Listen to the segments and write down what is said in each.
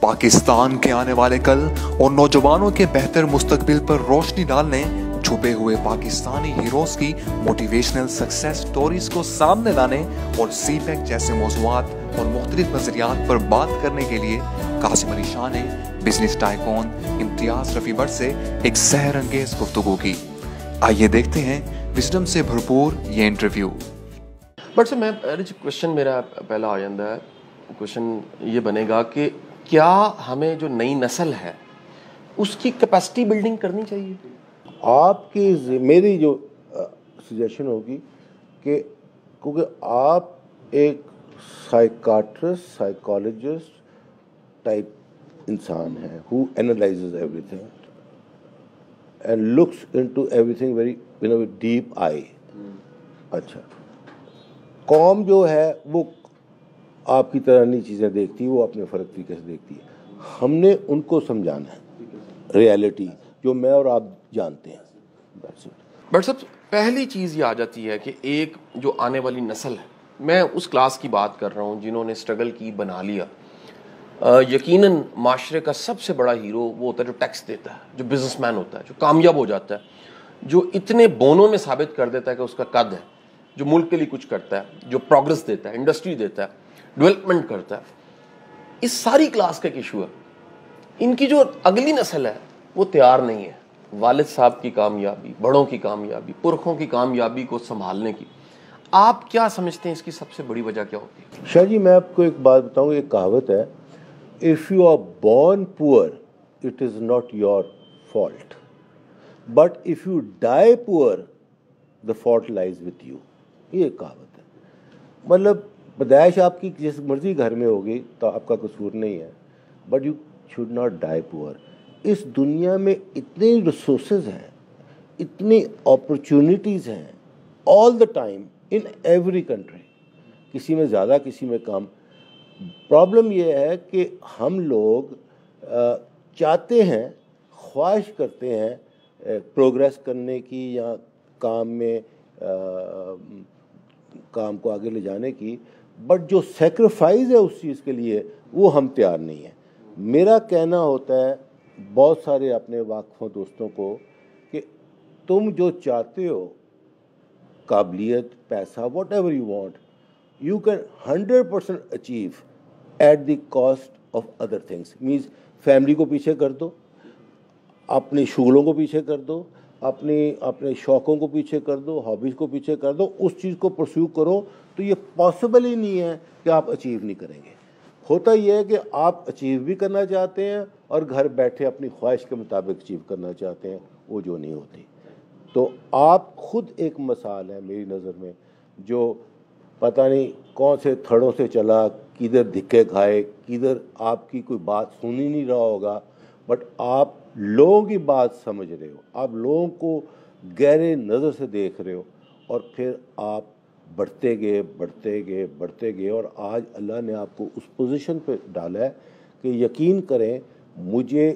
पाकिस्तान के आने वाले कल और नौजवानों के बेहतर मुस्तकबिल पर रोशनी डालने छुपे हुए पाकिस्तानी हीरोज की मोटिवेशनल सक्सेस स्टोरीज को सामने लाने और सीपैक जैसे मौज़ूआत और मुख्तलिफ नजरियात पर बात करने के लिए कासिम अली शाह ने बिजनेस टाइकून इम्तियाज रफी भट्ट से एक सहर अंगेज गुफ्तगू की। आइए देखते हैं विजडम से भरपूर ये इंटरव्यू। बट सर, मैं क्वेश्चन मेरा पहला आ जाता है, क्वेश्चन ये बनेगा कि क्या हमें जो नई नस्ल है उसकी कैपेसिटी बिल्डिंग करनी चाहिए? आपकी मेरी जो सजेशन होगी कि क्योंकि आप एक साइकाट्रिस्ट साइकोलॉजिस्ट टाइप इंसान हैं who analyses everything and looks into everything very in a deep आई। अच्छा, कौम जो है वो आपकी तरह नहीं चीज़ें देखती, वो अपने फ़र्क तरीके से देखती है। हमने उनको समझाना है रियलिटी जो मैं और आप जानते हैं। बट सब पहली चीज़ ये आ जाती है कि एक जो आने वाली नस्ल है, मैं उस क्लास की बात कर रहा हूँ जिन्होंने स्ट्रगल की, बना लिया। यकीनन माशरे का सबसे बड़ा हीरो वो होता है जो टैक्स देता है, जो बिजनेसमैन होता है, जो कामयाब हो जाता है, जो इतने बोनों में साबित कर देता है कि उसका कद है, जो मुल्क के लिए कुछ करता है, जो प्रोग्रेस देता है, इंडस्ट्री देता है, डेवलपमेंट करता है। इस सारी क्लास का एक इशू है। इनकी जो अगली नस्ल है वो तैयार नहीं है वालिद साहब की कामयाबी, बड़ों की कामयाबी, पुरखों की कामयाबी को संभालने की। आप क्या समझते हैं इसकी सबसे बड़ी वजह क्या होती है? शाह जी, मैं आपको एक बात बताऊं, एक कहावत है, if you are born poor it is not your fault, but if you die poor the fault lies with you. ये एक कहावत है। मतलब पैदाइश आपकी जिस मर्जी घर में होगी तो आपका कसूर नहीं है, but you should not die poor. इस दुनिया में इतने रिसोर्सेज हैं, इतनी अपॉर्चुनिटीज़ हैं all the time in every country, किसी में ज़्यादा किसी में कम। प्रॉब्लम यह है कि हम लोग चाहते हैं, ख्वाहिश करते हैं प्रोग्रेस करने की या काम में काम को आगे ले जाने की, बट जो सेक्रीफाइस है उस चीज़ के लिए वो हम तैयार नहीं हैं। मेरा कहना होता है बहुत सारे अपने वाक़फ़ों दोस्तों को कि तुम जो चाहते हो, काबिलियत, पैसा, what ever you want, you can 100% achieve at the cost of other things. Means family को पीछे कर दो, अपने शुगलों को पीछे कर दो, अपने शौक़ों को पीछे कर दो, हॉबीज़ को पीछे कर दो, उस चीज़ को परस्यू करो तो ये पॉसिबल ही नहीं है कि आप अचीव नहीं करेंगे। होता यह है कि आप अचीव भी करना चाहते हैं और घर बैठे अपनी ख्वाहिश के मुताबिक अचीव करना चाहते हैं, वो जो नहीं होती। तो आप खुद एक मिसाल है मेरी नज़र में, जो पता नहीं कौन से थड़ों से चला, किधर धिक्के खाए, किधर आपकी कोई बात सुन ही नहीं रहा होगा, बट आप लोगों की बात समझ रहे हो, आप लोगों को गहरे नज़र से देख रहे हो और फिर आप बढ़ते गए और आज अल्लाह ने आपको उस पोजीशन पे डाला है कि यकीन करें, मुझे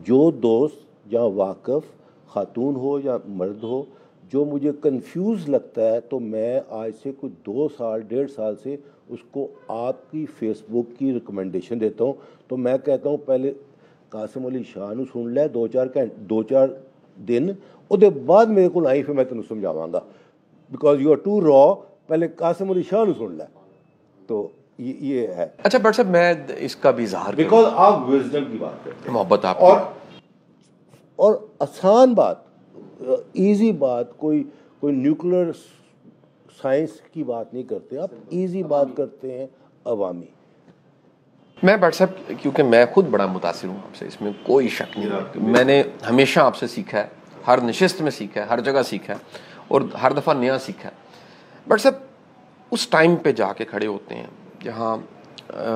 जो दोस्त या वाक़फ़ ख़ातून हो या मर्द हो जो मुझे कंफ्यूज लगता है, तो मैं आज से कुछ 2 साल 1.5 साल से उसको आपकी फेसबुक की रिकमेंडेशन देता हूँ। तो मैं कहता हूँ पहले कासिम अली शाह नू सुन लै 2-4 दिन, उसके बाद मेरे को आई फिर मैं तेन समझावांगा, because you are too raw. पहले कासिम अली शाह नू सुन लै। तो ये है। अच्छा बट साहब, मैं इसका भी इज़हार, बिकॉज आप विजडम की बात करते हैं, मोहब्बत आपकी, और आसान बात, इजी बात, कोई न्यूक्लियर साइंस की बात नहीं करते आप, इजी बात करते हैं, अवामी। मैं बट साहब, क्योंकि मैं खुद बड़ा मुतासिर हूँ आपसे, इसमें कोई शक नहीं है। मैंने हमेशा आपसे सीखा है, हर नशिस्त में सीखा है, हर जगह सीखा है और हर दफ़ा नया सीखा है। बट साहब, उस टाइम पे जाके खड़े होते हैं जहाँ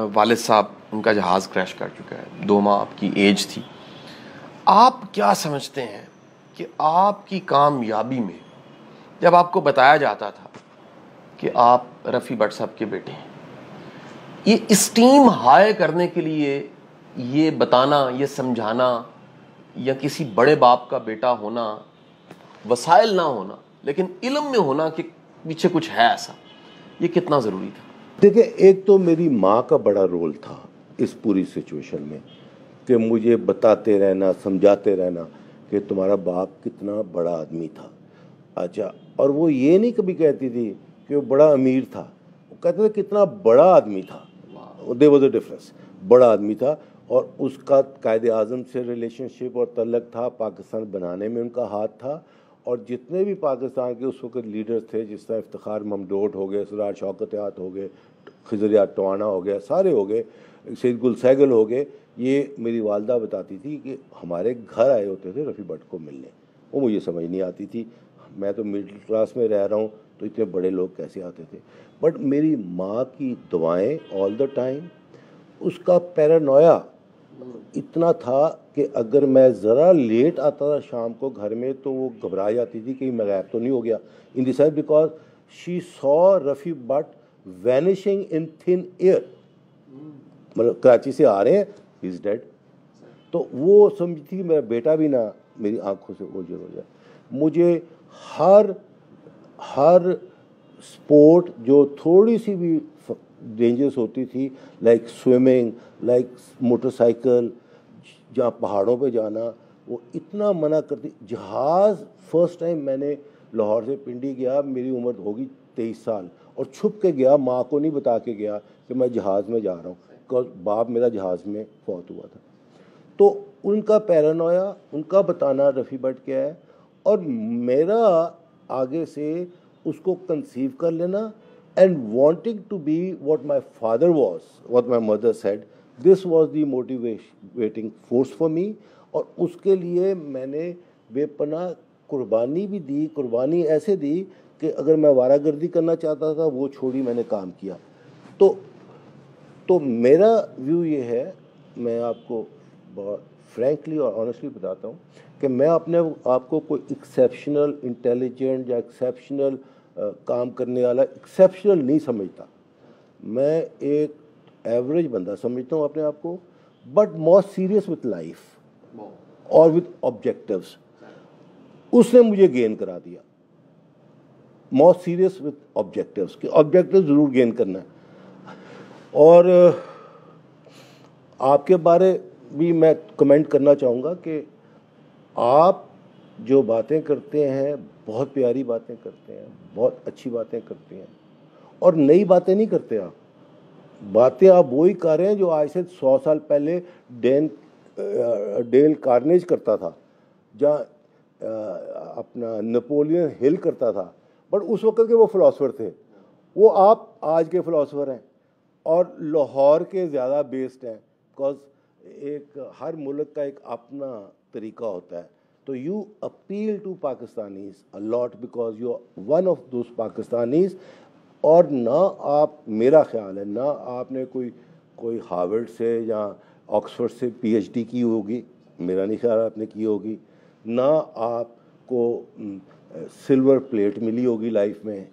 वालिद साहब, उनका जहाज़ क्रैश कर चुका है, 2 माह आपकी एज थी। आप क्या समझते हैं कि आपकी कामयाबी में जब आपको बताया जाता था कि आप रफ़ी भट्ट साहब के बेटे हैं, ये इस्टीम हाई करने के लिए ये बताना, ये समझाना, या किसी बड़े बाप का बेटा होना, वसाइल ना होना लेकिन इल्म में होना कि पीछे कुछ है ऐसा, ये कितना ज़रूरी था? देखिए, एक तो मेरी माँ का बड़ा रोल था इस पूरी सिचुएशन में, कि मुझे बताते रहना, समझाते रहना कि तुम्हारा बाप कितना बड़ा आदमी था। अच्छा, और वो ये नहीं कभी कहती थी कि वो बड़ा अमीर था, वो कहते थे कितना बड़ा आदमी था। देयर वाज अ डिफरेंस, बड़ा आदमी था। और उसका कायदे आज़म से रिलेशनशिप और तल्लक था, पाकिस्तान बनाने में उनका हाथ था। और जितने भी पाकिस्तान के उस वक्त लीडर्स थे, जिस तरह इफ्तिखार ममडूद हो गए, सरार शौकत हो गए, खिजर टवाना हो गया, सारे हो गए, सैयद गुल सहगल हो गए, ये मेरी वालदा बताती थी कि हमारे घर आए होते थे रफ़ी भट्ट को मिलने। वो मुझे समझ नहीं आती थी, मैं तो मिडिल क्लास में रह रहा हूँ, तो इतने बड़े लोग कैसे आते थे। बट मेरी माँ की दुआएं ऑल द टाइम, उसका पैरानोया इतना था कि अगर मैं ज़रा लेट आता था शाम को घर में, तो वो घबरा जाती थी कि मैं गायब तो नहीं हो गया। In this sense because she saw Rafi Bhatt vanishing in thin air, मतलब कराची से आ रहे हैं, ही इज़ डेड। तो वो समझती थी मेरा बेटा भी ना मेरी आंखों से ओझल हो जाए। मुझे हर स्पोर्ट जो थोड़ी सी भी डेंजरस होती थी, लाइक स्विमिंग, लाइक मोटरसाइकिल, जहाँ पहाड़ों पे जाना, वो इतना मना करती। जहाज़ फर्स्ट टाइम मैंने लाहौर से पिंडी गया, मेरी उम्र होगी 23 साल, और छुप के गया, माँ को नहीं बता के गया कि मैं जहाज़ में जा रहा हूँ, बिकॉज बाप मेरा जहाज़ में फौत हुआ था। तो उनका पैरानोया, उनका बताना रफ़ी भट्ट क्या है, और मेरा आगे से उसको कंसीव कर लेना, and wanting to be what my father was, what my mother said, this was the motivating force for me. और उसके लिए मैंने बेपनाह कुर्बानी भी दी, कुर्बानी ऐसे दी कि अगर मैं वारागर्दी करना चाहता था वो छोड़ी, मैंने काम किया। तो मेरा व्यू ये है, मैं आपको बहुत फ्रैंकली और ऑनेस्टली बताता हूँ कि मैं अपने आप को कोई एक्सेप्शनल इंटेलिजेंट या एक्सेप्शनल काम करने वाला एक्सेप्शनल नहीं समझता। मैं एक एवरेज बंदा समझता हूँ अपने आप को, but more serious with life और विथ ऑब्जेक्टिव्स। उसने मुझे गेन करा दिया, मोर सीरियस विथ ऑब्जेक्टिव्स, कि ऑब्जेक्टिव ज़रूर गेन करना है। और आपके बारे भी मैं कमेंट करना चाहूँगा कि आप जो बातें करते हैं, बहुत प्यारी बातें करते हैं, बहुत अच्छी बातें करते हैं, और नई बातें नहीं करते। आप बातें आप वही कर रहे हैं जो आज से 100 साल पहले डेल कार्नेज करता था, जहाँ अपना नेपोलियन हिल करता था, बट उस वक्त के वो फिलोसफर थे। वो आप आज के फिलोसफर हैं और लाहौर के ज़्यादा बेस्ड हैं, बिकॉज एक हर मुल्क का एक अपना तरीका होता है। तो you appeal to Pakistanis a lot because you are one of those Pakistanis. और ना आप, मेरा ख्याल है, ना आपने कोई हार्वर्ड से या ऑक्सफोर्ड से पीएचडी की होगी, मेरा नहीं ख्याल आपने की होगी, ना आपको सिल्वर प्लेट मिली होगी लाइफ में।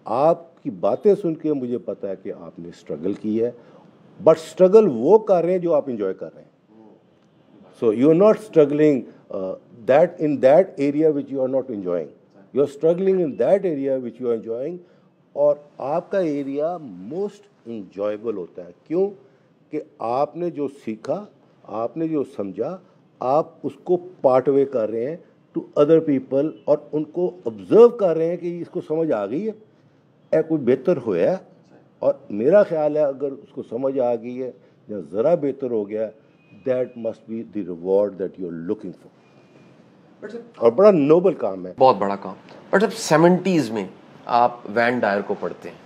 आपकी बातें सुन के मुझे पता है कि आपने स्ट्रगल की है, बट स्ट्रगल वो कर रहे हैं जो आप इंजॉय कर रहे हैं। So you are not struggling that in that area which you are not enjoying, you are struggling in that area which you are enjoying. और आपका एरिया मोस्ट इंजॉयबल होता है। क्यों? कि आपने जो सीखा, आपने जो समझा, आप उसको पार्ट वे कर रहे हैं टू अदर पीपल, और उनको ऑब्जर्व कर रहे हैं कि इसको समझ आ गई है, कोई बेहतर होया है। और मेरा ख्याल है अगर उसको समझ आ गई है या ज़रा बेहतर हो गया, that must be the reward that you are looking for. और बड़ा नोबल काम है, बहुत बड़ा काम। बट जब 70s में आप वैन डायर को पढ़ते हैं,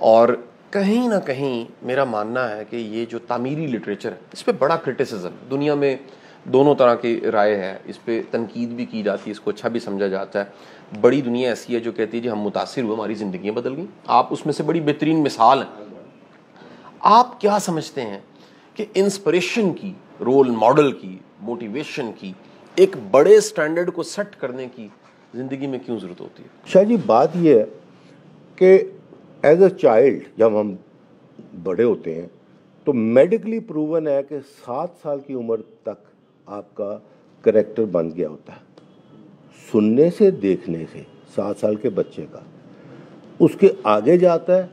और कहीं ना कहीं मेरा मानना है कि ये जो तामीरी लिटरेचर है, इस पर बड़ा क्रिटिसिज्म, दुनिया में दोनों तरह की राय है, इस पर तनकीद भी की जाती है, इसको अच्छा भी समझा जाता है। बड़ी दुनिया ऐसी है जो कहती है जी हम मुतासिर हुए, हमारी ज़िंदगियाँ बदल गई। आप उसमें से बड़ी बेहतरीन मिसाल हैं। आप क्या समझते हैं कि इंस्पिरेशन की, रोल मॉडल की, मोटिवेशन की, एक बड़े स्टैंडर्ड को सेट करने की ज़िंदगी में क्यों ज़रूरत होती है? शाह जी, बात यह है कि एज अ चाइल्ड जब हम बड़े होते हैं तो मेडिकली प्रूवन है कि 7 साल की उम्र तक आपका करेक्टर बन गया होता है। सुनने से, देखने से 7 साल के बच्चे का, उसके आगे जाता है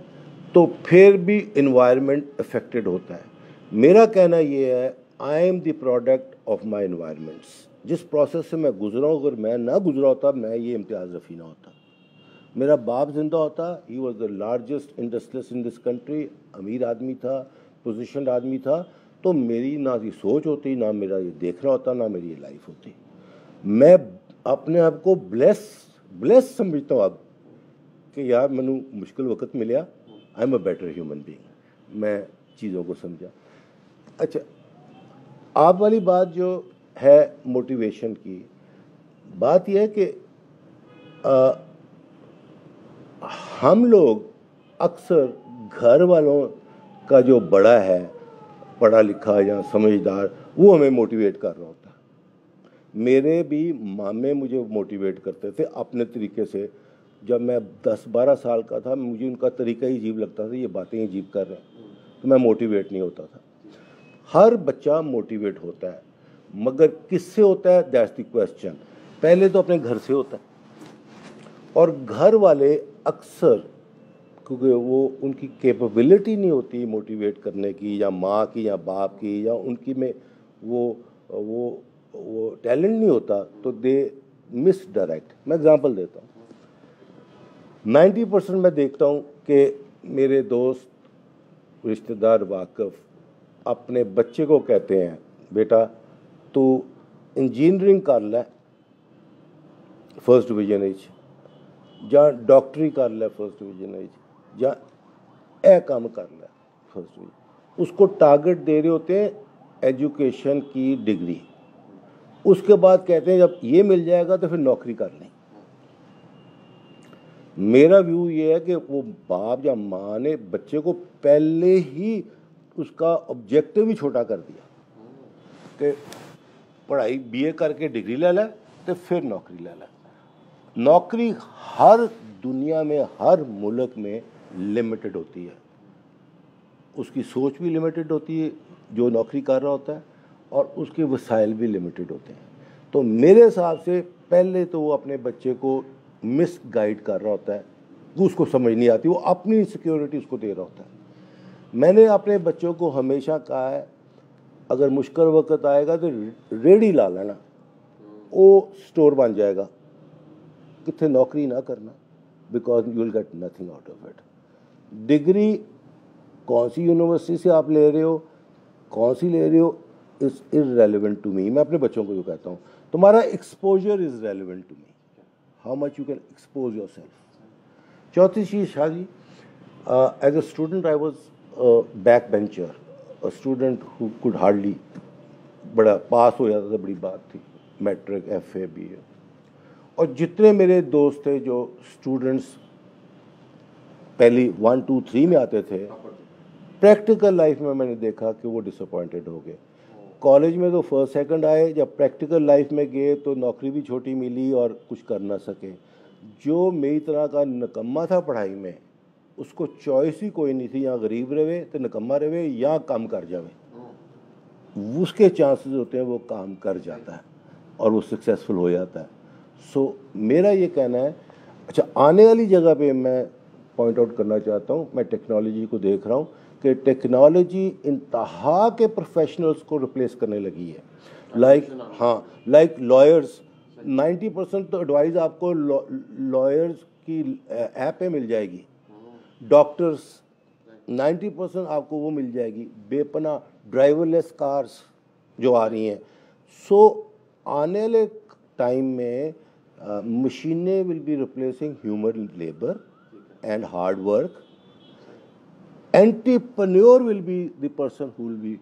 तो फिर भी इन्वायरमेंट अफेक्टेड होता है। मेरा कहना ये है, I am the product of my environments. जिस प्रोसेस से मैं गुजरा हूँ, अगर मैं ना गुजरा होता, मैं ये इम्तियाज़ रफ़ी ना होता। मेरा बाप जिंदा होता, he was the largest industrialist in this country, अमीर आदमी था, पोजिशनड आदमी था, तो मेरी ना ये सोच होती, ना मेरा ये देखना होता, ना मेरी ये लाइफ होती। मैं अपने आप को ब्लेस समझता हूँ अब कि यार मैंने मुश्किल वक्त मिला, I am a better human being, मैं चीज़ों को समझा। अच्छा, आप वाली बात जो है मोटिवेशन की, बात यह है कि हम लोग अक्सर घर वालों का जो बड़ा है, पढ़ा लिखा या समझदार, वो हमें मोटिवेट कर रहा होता है। मेरे भी मामे मुझे मोटिवेट करते थे अपने तरीके से। जब मैं 10-12 साल का था, मुझे उनका तरीका ही अजीब लगता था, ये बातें ही अजीब कर रहे हैं, तो मैं मोटिवेट नहीं होता था। हर बच्चा मोटिवेट होता है, मगर किससे होता है, दैट्स द क्वेश्चन। पहले तो अपने घर से होता है, और घर वाले अक्सर, क्योंकि वो उनकी कैपेबिलिटी नहीं होती मोटिवेट करने की, या माँ की या बाप की, या उनकी में वो टैलेंट नहीं होता, तो दे मिस डायरेक्ट। मैं एग्जांपल देता हूँ। 90% मैं देखता हूँ कि मेरे दोस्त, रिश्तेदार, वाकिफ अपने बच्चे को कहते हैं, बेटा तू इंजीनियरिंग कर ले फर्स्ट डिवीजन, ਜਾਂ डॉक्टरी कर ले फर्स्ट डिवीजन, ਜਾਂ ए काम कर ले फर्स्ट डिवीजन। उसको टारगेट दे रहे होते हैं एजुकेशन की डिग्री। उसके बाद कहते हैं जब ये मिल जाएगा तो फिर नौकरी कर लें। मेरा व्यू ये है कि वो बाप या माँ ने बच्चे को पहले ही उसका ऑब्जेक्टिव ही छोटा कर दिया कि पढ़ाई बीए करके डिग्री ले ले तो फिर नौकरी ले ले। नौकरी हर दुनिया में, हर मुल्क में लिमिटेड होती है, उसकी सोच भी लिमिटेड होती है जो नौकरी कर रहा होता है, और उसके वसाइल भी लिमिटेड होते हैं। तो मेरे हिसाब से पहले तो वो अपने बच्चे को मिस गाइड कर रहा होता है, उसको समझ नहीं आती, वो अपनी सिक्योरिटी उसको दे रहा होता है। मैंने अपने बच्चों को हमेशा कहा है, अगर मुश्किल वक्त आएगा तो रेडी ला लेना, वो स्टोर बन जाएगा, कितने नौकरी ना करना, because you will get nothing out of it. Degree कौन सी यूनिवर्सिटी से आप ले रहे हो, कौन सी ले रहे हो, इज इररेलेवेंट टू मी। मैं अपने बच्चों को जो कहता हूँ, तुम्हारा exposure is relevant to me, how much you can expose yourself. चौथी चीज़, शादी, as a student I was back bencher, a student who could hardly, बड़ा पास हो जाता था, बड़ी बात थी, मैट्रिक, FA, BA। और जितने मेरे दोस्त थे जो स्टूडेंट्स पहली 1, 2, 3 में आते थे, प्रैक्टिकल लाइफ में मैंने देखा कि वो डिसअपॉइंटेड हो गए। कॉलेज में तो फर्स्ट सेकंड आए, जब प्रैक्टिकल लाइफ में गए तो नौकरी भी छोटी मिली और कुछ कर ना सके। जो मेरी तरह का निकम्मा था पढ़ाई में, उसको चॉइस ही कोई नहीं थी, या गरीब रहे तो निकम्मा रहे, या काम कर जावे, उसके चांसेस होते हैं वो काम कर जाता है और वो सक्सेसफुल हो जाता है। सो मेरा ये कहना है। अच्छा, आने वाली जगह पे मैं पॉइंट आउट करना चाहता हूँ, मैं टेक्नोलॉजी को देख रहा हूँ कि टेक्नोलॉजी इंतहा के प्रोफेशनल्स को रिप्लेस करने लगी है। लाइक लॉयर्स, 90% तो एडवाइस आपको लॉयर्स की ऐप पे मिल जाएगी। डॉक्टर्स 90% आपको वो मिल जाएगी। बेपना ड्राइवरलेस कार्स जो आ रही हैं। सो आने वाले टाइम में मशीनें will be replacing human labour and hard work. Entrepreneur will be the person who will be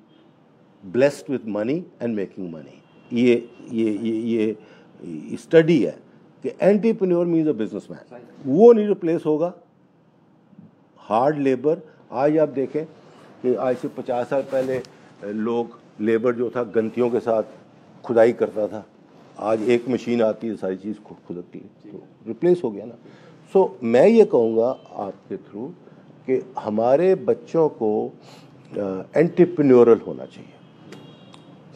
blessed with money and making money. ये स्टडी है कि एंटरप्रेन्योर मीन्स अ बिजनेसमैन, वो नहीं रिप्लेस होगा। हार्ड लेबर, आज आप देखें कि आज से 50 साल पहले लोग, लेबर जो था गंतियों के साथ खुदाई करता था, आज एक मशीन आती है सारी चीज़ खुदकती है, तो रिप्लेस हो गया ना। सो मैं ये कहूँगा आपके थ्रू कि हमारे बच्चों को एंटरप्रेन्योरल होना चाहिए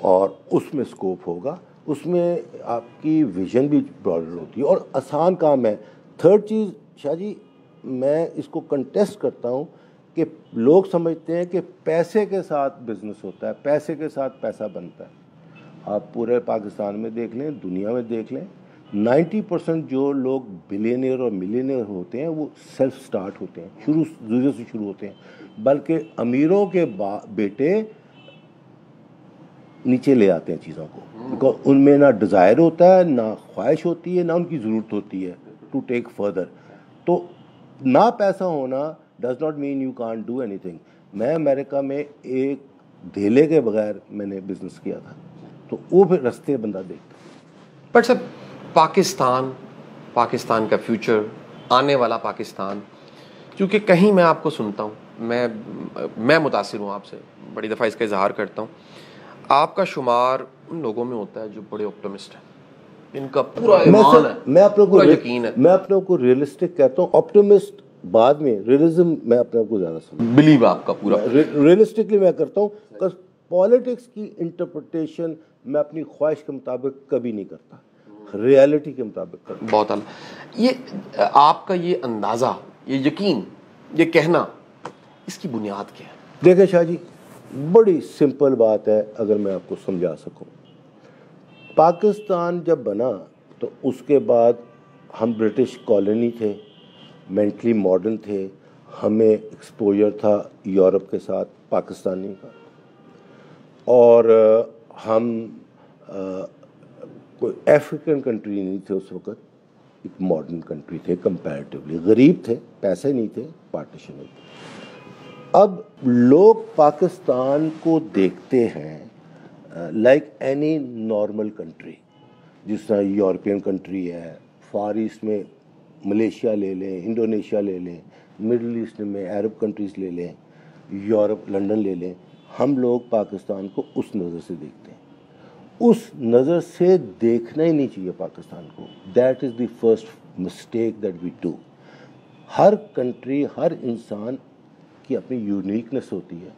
और उसमें स्कोप होगा, उसमें आपकी विजन भी ब्रॉडर होती है और आसान काम है। थर्ड चीज़ शाह जी, मैं इसको कंटेस्ट करता हूँ कि लोग समझते हैं कि पैसे के साथ बिजनेस होता है, पैसे के साथ पैसा बनता है। आप पूरे पाकिस्तान में देख लें, दुनिया में देख लें, 90% जो लोग बिलियनियर और मिलियनियर होते हैं वो सेल्फ स्टार्ट होते हैं, शुरू जीरो से शुरू होते हैं, बल्कि अमीरों के बेटे नीचे ले आते हैं चीज़ों को, बिकॉज उनमें ना डिज़ायर होता है, ना ख्वाहिश होती है, ना उनकी ज़रूरत होती है टू टेक फर्दर। तो ना पैसा होना does not mean you can't do anything. मैं अमेरिका में एक धेले के बगैर मैंने बिजनेस किया था, तो वो फिर रास्ते बंदा देखता। बट सर पाकिस्तान का फ्यूचर, आने वाला पाकिस्तान, क्योंकि कहीं मैं आपको सुनता हूँ, मैं मुतासिर हूँ आपसे, बड़ी दफ़ा इसका इजहार करता हूँ, आपका शुमार उन लोगों में होता है जो बड़े ऑप्टिमिस्ट हैं, इनका पूरा ईमान है, पूरा यकीन है। मैं अपने को रियलिस्टिक कहता हूँ, ऑप्टिमिस्ट बाद में, रियलिज्म मैं अपने को ज़्यादा समझता, बिलीव आपका पूरा रियलिस्टिकली मैं करता हूँ। पॉलिटिक्स की इंटरप्रिटेशन मैं अपनी ख्वाहिश के मुताबिक कभी नहीं करता, रियलिटी के मुताबिक करता। बहुत आला। ये आपका ये अंदाज़ा, ये यकीन, ये कहना, इसकी बुनियाद क्या है? देखिए शाह जी, बड़ी सिंपल बात है, अगर मैं आपको समझा सकूं। पाकिस्तान जब बना तो उसके बाद हम ब्रिटिश कॉलोनी थे, मेंटली मॉडर्न थे, हमें एक्सपोजर था यूरोप के साथ पाकिस्तानी का, और हम कोई अफ्रीकन कंट्री नहीं थे उस वक़्त, एक मॉडर्न कंट्री थे, कंपैरेटिवली गरीब थे, पैसे नहीं थे, पार्टीशन नहीं थे। अब लोग पाकिस्तान को देखते हैं लाइक एनी नॉर्मल कंट्री, जिस तरह यूरोपियन कंट्री है, फार ईस्ट में मलेशिया ले लें, इंडोनेशिया ले लें, मिडल ईस्ट में अरब कंट्रीज़ ले लें, यूरोप लंदन ले लें, हम लोग पाकिस्तान को उस नज़र से देखते हैं। उस नज़र से देखना ही नहीं चाहिए पाकिस्तान को। That is the first mistake that we do. हर कंट्री, हर इंसान की अपनी यूनिकनेस होती है।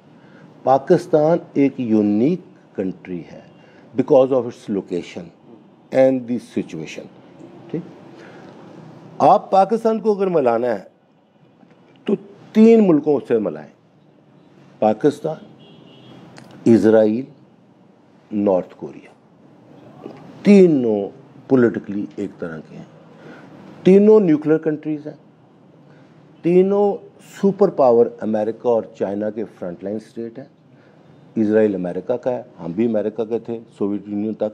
पाकिस्तान एक यूनिक कंट्री है because of its location and the situation. ठीक, आप पाकिस्तान को अगर मिलाना है तो 3 मुल्कों से मिलाएं, पाकिस्तान, इजराइल, नॉर्थ कोरिया। तीनों पॉलिटिकली एक तरह के हैं, तीनों न्यूक्लियर कंट्रीज हैं, तीनों सुपर पावर अमेरिका और चाइना के फ्रंटलाइन स्टेट हैं। इजराइल अमेरिका का है, हम भी अमेरिका के थे सोवियत यूनियन तक,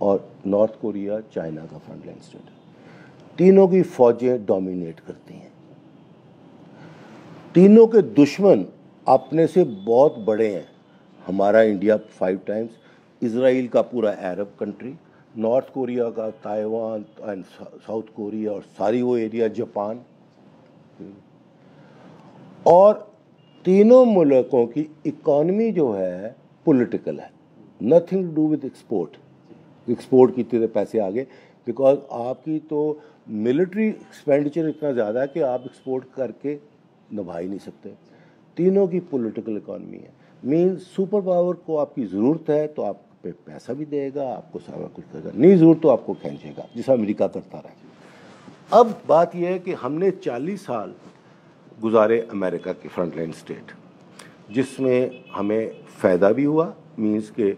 और नॉर्थ कोरिया चाइना का फ्रंटलाइन स्टेट है। तीनों की फौजें डोमिनेट करती हैं। तीनों के दुश्मन अपने से बहुत बड़े हैं। हमारा इंडिया 5 टाइम्स, इजराइल का पूरा अरब कंट्री, नॉर्थ कोरिया का ताइवान एंड साउथ कोरिया और सारी वो एरिया, जापान। और तीनों मुल्कों की इकॉनमी जो है पॉलिटिकल है, nothing to do with export. Export की तरह पैसे आ गए बिकॉज आपकी तो मिलिट्री एक्सपेंडिचर इतना ज़्यादा है कि आप एक्सपोर्ट करके निभा ही नहीं सकते। तीनों की पॉलिटिकल इकॉनमी है, मीन्स सुपर पावर को आपकी ज़रूरत है तो आप पे पैसा भी देगा, आपको सारा कुछ करेगा, नहीं ज़रूरत तो आपको खींचेगा, जिसा अमेरिका करता रहा। अब बात यह है कि हमने 40 साल गुजारे अमेरिका के फ्रंटलाइन स्टेट, जिसमें हमें फ़ायदा भी हुआ, मीन्स के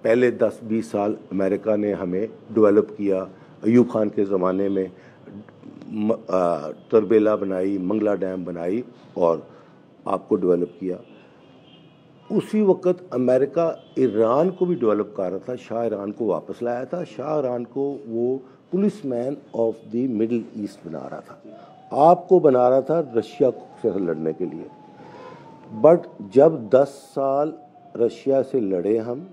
पहले 10-20 साल अमेरिका ने हमें डेवलप किया। अयूब खान के ज़माने में तरबेला बनाई, मंगला डैम बनाई और आपको डेवलप किया। उसी वक्त अमेरिका ईरान को भी डेवलप कर रहा था, शाह ईरान को वापस लाया था। शाह ईरान को वो policeman of the middle east बना रहा था, आपको बना रहा था रशिया से लड़ने के लिए। बट जब 10 साल रशिया से लड़े हम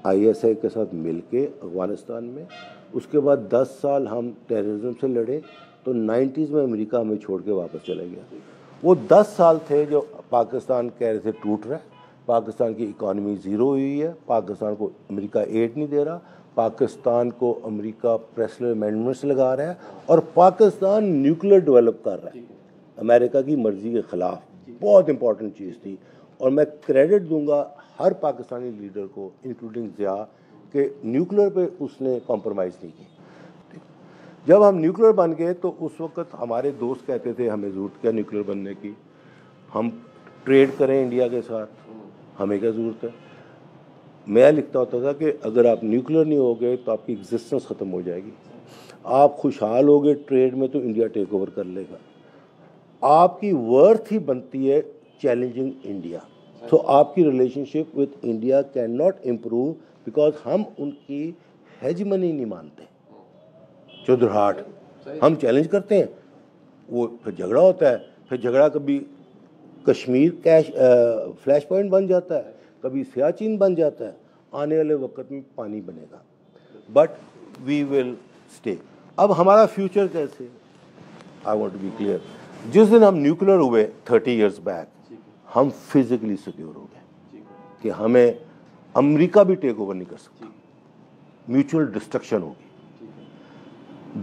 ISI के साथ मिलके अफगानिस्तान में, उसके बाद 10 साल हम टेररिज्म से लड़े, तो 90s में अमेरिका हमें छोड़ के वापस चला गया। वो 10 साल थे जो पाकिस्तान कह रहे थे टूट रहा है, पाकिस्तान की इकॉनमी ज़ीरो हुई है, पाकिस्तान को अमेरिका एड नहीं दे रहा, पाकिस्तान को अमेरिका प्रेसिडेंट अमेंडमेंट्स लगा रहा है, और पाकिस्तान न्यूक्लियर डेवलप कर रहा है अमेरिका की मर्ज़ी के ख़िलाफ़। बहुत इंपॉर्टेंट चीज़ थी, और मैं क्रेडिट दूंगा हर पाकिस्तानी लीडर को, इंक्लूडिंग ज़िया, कि न्यूक्लियर पे उसने कॉम्प्रोमाइज़ नहीं की। जब हम न्यूक्लियर बन गए तो उस वक्त हमारे दोस्त कहते थे हमें ज़रूरत क्या न्यूक्लियर बनने की, हम ट्रेड करें इंडिया के साथ, हमें क्या ज़रूरत है। मैं लिखता होता था कि अगर आप न्यूक्लियर नहीं हो गए तो आपकी एग्जिस्टेंस ख़त्म हो जाएगी। आप खुशहाल हो गए ट्रेड में तो इंडिया टेक ओवर कर लेगा। आपकी वर्थ ही बनती है चैलेंजिंग इंडिया। तो आपकी relationship with India can not improve because हम उनकी हेजमनी नहीं मानते। चुदरहाट हम चैलेंज करते हैं, वो फिर झगड़ा होता है, फिर झगड़ा कभी कश्मीर फ्लैश पॉइंट बन जाता है, कभी सियाचिन बन जाता है। आने वाले वक्त में पानी बनेगा, बट वी विल स्टे। अब हमारा फ्यूचर कैसे, I want to be clear. जिस दिन हम न्यूक्लियर हुए 30 ईयर्स बैक, हम फिजिकली सिक्योर हो गए कि हमें अमेरिका भी टेक ओवर नहीं कर सकता, म्यूचुअल डिस्ट्रक्शन होगी।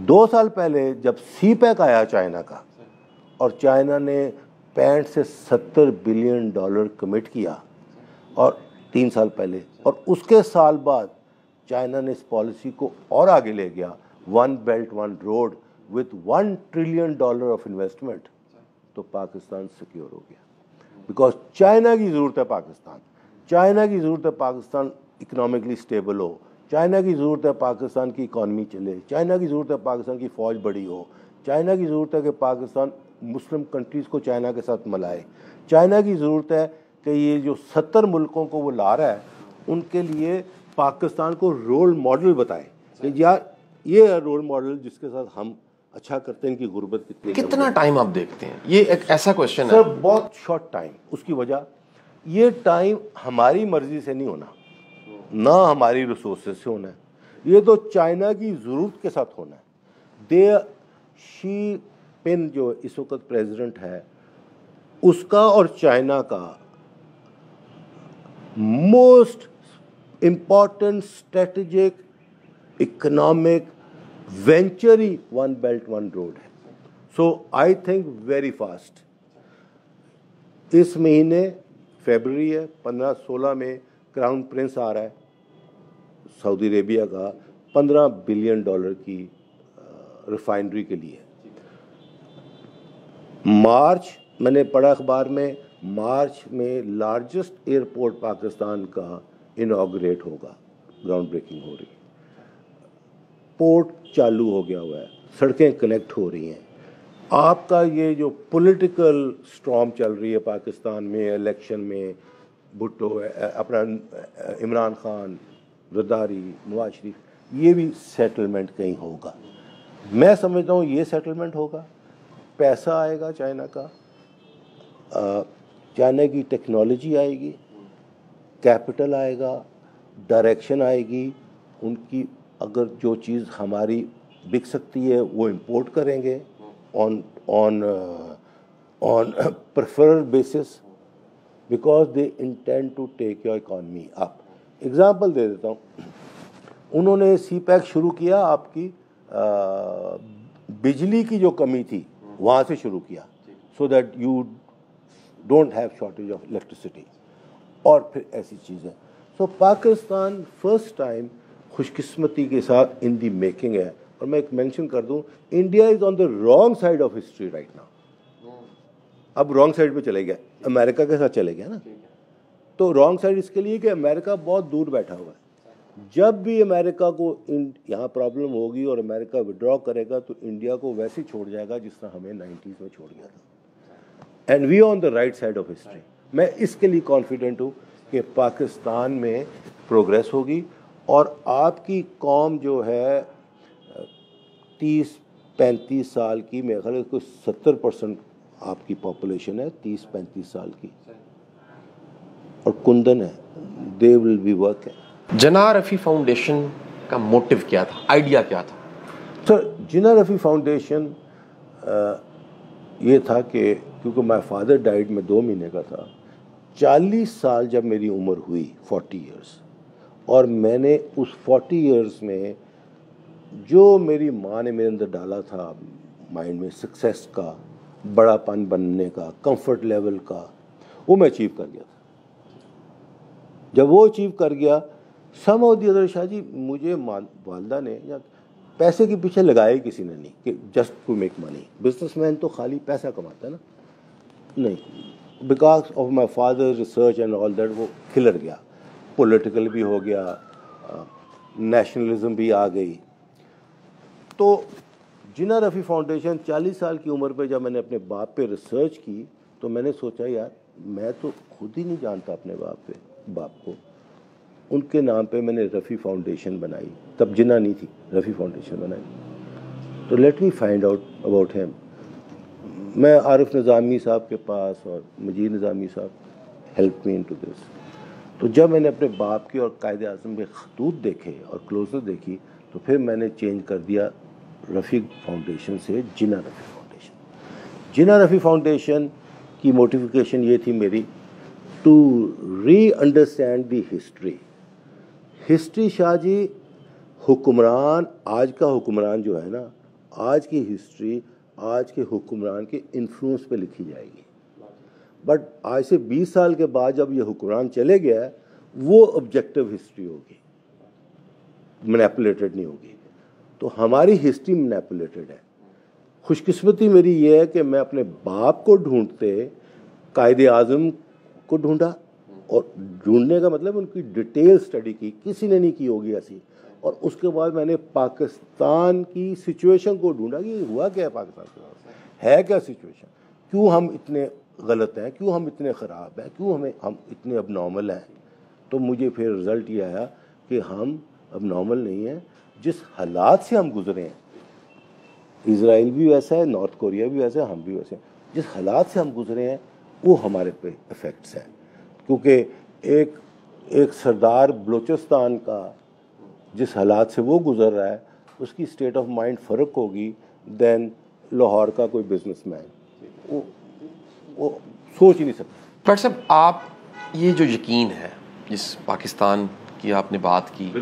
2 साल पहले जब सीपैक आया चाइना का, और चाइना ने 65 से 70 बिलियन डॉलर कमिट किया, और 3 साल पहले, और उसके साल बाद चाइना ने इस पॉलिसी को और आगे ले गया, 1 belt 1 road with $1 trillion of investment, तो पाकिस्तान सिक्योर हो गया। बिकॉज चाइना की ज़रूरत है पाकिस्तान, चाइना की ज़रूरत है पाकिस्तान इकोनॉमिकली स्टेबल हो, चाइना की ज़रूरत है पाकिस्तान की इकॉनमी चले, चाइना की ज़रूरत है पाकिस्तान की फ़ौज बड़ी हो, चाइना की ज़रूरत है कि पाकिस्तान मुस्लिम कंट्रीज़ को चाइना के साथ मिलाए, चाइना की ज़रूरत है कि ये जो 70 मुल्कों को वो ला रहा है उनके लिए पाकिस्तान को रोल मॉडल बताए कि यार ये रोल मॉडल जिसके साथ हम अच्छा करते हैं, इनकी गुर्बत कितना टाइम आप देखते हैं? ये एक ऐसा क्वेश्चन है सर, बहुत शॉर्ट टाइम। उसकी वजह ये टाइम हमारी मर्जी से नहीं होना, ना हमारी रिसोर्सेज से होना है, ये तो चाइना की ज़रूरत के साथ होना है। शी पिन जो इस वक्त प्रेसिडेंट है, उसका और चाइना का most important strategic economic venture ही 1 बेल्ट 1 रोड है। So I think very fast. इस महीने फरवरी है, 15-16 में क्राउन प्रिंस आ रहा है सऊदी अरेबिया का, $15 बिलियन की रिफाइनरी के लिए। मार्च, मैंने पढ़ा अखबार में, मार्च में लार्जेस्ट एयरपोर्ट पाकिस्तान का इनॉग्रेट होगा, ग्राउंड ब्रेकिंग हो रही है, पोर्ट चालू हो गया हुआ है, सड़कें कनेक्ट हो रही हैं। आपका ये जो पॉलिटिकल स्टॉर्म चल रही है पाकिस्तान में, इलेक्शन में, भुट्टो अपना इमरान खान, जरदारी, नवाज शरीफ, ये भी सेटलमेंट कहीं होगा। मैं समझता हूँ ये सेटलमेंट होगा, पैसा आएगा चाइना का, चाइना की टेक्नोलॉजी आएगी, कैपिटल आएगा, डायरेक्शन आएगी उनकी। अगर जो चीज़ हमारी बिक सकती है वो इंपोर्ट करेंगे on preferential basis, because they intend to take your economy up. Example दे देता हूँ, उन्होंने सीपैक शुरू किया, आपकी बिजली की जो कमी थी वहाँ से शुरू किया, so that you don't have shortage of electricity, और फिर ऐसी चीज़ें। सो पाकिस्तान फर्स्ट टाइम खुशकिस्मती के साथ इन दी मेकिंग है। और मैं एक मेंशन कर दूं, India is on the wrong side of history right now. अब रॉन्ग साइड पे चले गया, अमेरिका के साथ चले गया ना। तो रॉन्ग साइड इसके लिए कि अमेरिका बहुत दूर बैठा हुआ है। जब भी अमेरिका को यहाँ प्रॉब्लम होगी और अमेरिका विड्रॉ करेगा तो इंडिया को वैसे ही छोड़ जाएगा जिस तरह हमें 90s में छोड़ गया था। And we on the right side of history. मैं इसके लिए कॉन्फिडेंट हूँ कि पाकिस्तान में प्रोग्रेस होगी, और आपकी कौम जो है 30-35 साल की, मेरे ख्याल है 70% आपकी पॉपुलेशन है 30-35 साल की, और कुंदन है, they will be working. Jinnah Rafi foundation का मोटिव क्या था, आइडिया क्या था? सर, जिना रफ़ी फाउंडेशन ये था कि क्योंकि माय फादर डाइड में 2 महीने का था, 40 साल जब मेरी उम्र हुई, 40 ईयर्स, और मैंने उस 40 ईयर्स में जो मेरी माँ ने मेरे अंदर डाला था माइंड में, सक्सेस का, बड़ापन बनने का, कंफर्ट लेवल का, वो मैं अचीव कर गया था। जब वो अचीव कर गया, सम of the other, Shah ji, मुझे वालदा ने या पैसे के पीछे लगाया ही किसी ने नहीं कि just to make money. Businessman तो खाली पैसा कमाता है ना, नहीं, because of my father research and all that वो खिलर गया, पॉलिटिकल भी हो गया, नेशनलिज्म भी आ गई। तो जिन्ना रफ़ी फाउंडेशन 40 साल की उम्र पे जब मैंने अपने बाप पे रिसर्च की तो मैंने सोचा यार मैं तो खुद ही नहीं जानता अपने बाप को। उनके नाम पे मैंने रफ़ी फाउंडेशन बनाई, तब जिन्ना नहीं थी, रफ़ी फाउंडेशन बनाई। तो let me find out about him. मैं आरिफ निज़ामी साहब के पास और मजीद निज़ामी साहब हेल्प मी इनटू दिस। तो जब मैंने अपने बाप की और कायदे आज़म के खतूत देखे और क्लोजर देखी तो फिर मैंने चेंज कर दिया रफ़ी फाउंडेशन से जिन्ना रफ़ी फाउंडेशन। जिन्ना रफ़ी फाउंडेशन की मोटिफिकेशन ये थी मेरी, to reunderstand the history. Shah ji, हुक्मरान, आज का हुक्मरान जो है ना, आज की हिस्ट्री आज के हुक्मरान के इन्फ्लुएंस पे लिखी जाएगी, बट आज से 20 साल के बाद जब ये हुक्मरान चले गया वो ऑब्जेक्टिव हिस्ट्री होगी, मैनिपुलेटेड नहीं होगी। तो हमारी हिस्ट्री मैनिपुलेटेड है। खुशकिस्मती मेरी ये है कि मैं अपने बाप को ढूंढते कायदे आज़म को ढूंढा, और ढूंढने का मतलब उनकी डिटेल स्टडी की, किसी ने नहीं की होगी ऐसी। और उसके बाद मैंने पाकिस्तान की सिचुएशन को ढूंढा कि हुआ क्या है पाकिस्तान के साथ, है क्या सिचुएशन, क्यों हम इतने गलत हैं, क्यों हम इतने ख़राब हैं, क्यों हम इतने अबनॉर्मल हैं। तो मुझे फिर रिज़ल्ट ये आया कि हम अबनॉर्मल नहीं हैं, जिस हालात से हम गुजरे हैं, इज़राइल भी वैसा है, नॉर्थ कोरिया भी वैसा है, हम भी वैसे हैं, जिस हालात से हम गुजरे हैं वो हमारे पे इफ़ेक्ट्स हैं। क्योंकि एक सरदार बलूचिस्तान का जिस हालात से वो गुजर रहा है उसकी स्टेट ऑफ माइंड फ़र्क होगी देन लाहौर का कोई बिजनेसमैन, वो सोच ही नहीं सकता। डॉक्टर साहब, आप ये जो यकीन है जिस पाकिस्तान की आपने बात की,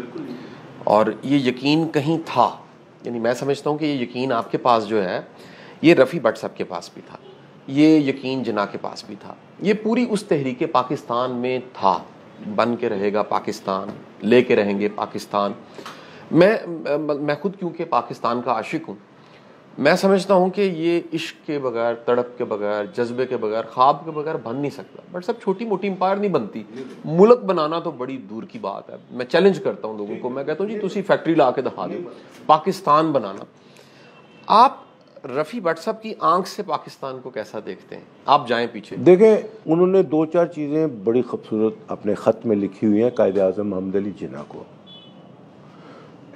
और ये यकीन कहीं था, यानी मैं समझता हूँ कि ये यकीन आपके पास जो है ये रफ़ी भट्ट साहब के पास भी था, ये यकीन जिन्ना के पास भी था, ये पूरी उस तहरीक पाकिस्तान में था, बन के रहेगा पाकिस्तान, लेके रहेंगे पाकिस्तान। मैं खुद क्योंकि पाकिस्तान का आशिक हूँ, मैं समझता हूँ कि ये इश्क के बगैर, तड़प के बगैर, जज्बे के बगैर, ख्वाब के बगैर बन नहीं सकता। बट सब छोटी मोटी एम्पायर नहीं बनती, मुल्क बनाना तो बड़ी दूर की बात है। मैं चैलेंज करता हूँ लोगों को, मैं कहता हूँ जी तुसी फैक्ट्री ला के दिखा दो, पाकिस्तान बनाना। आप रफ़ी भट्ट साहब की आंख से पाकिस्तान को कैसा देखते हैं? आप जाएं पीछे। देखें, उन्होंने 2-4 चीज़ें बड़ी खूबसूरत अपने ख़त में लिखी हुई हैं कायदे आज़म मोहम्मद अली जिन्ना को।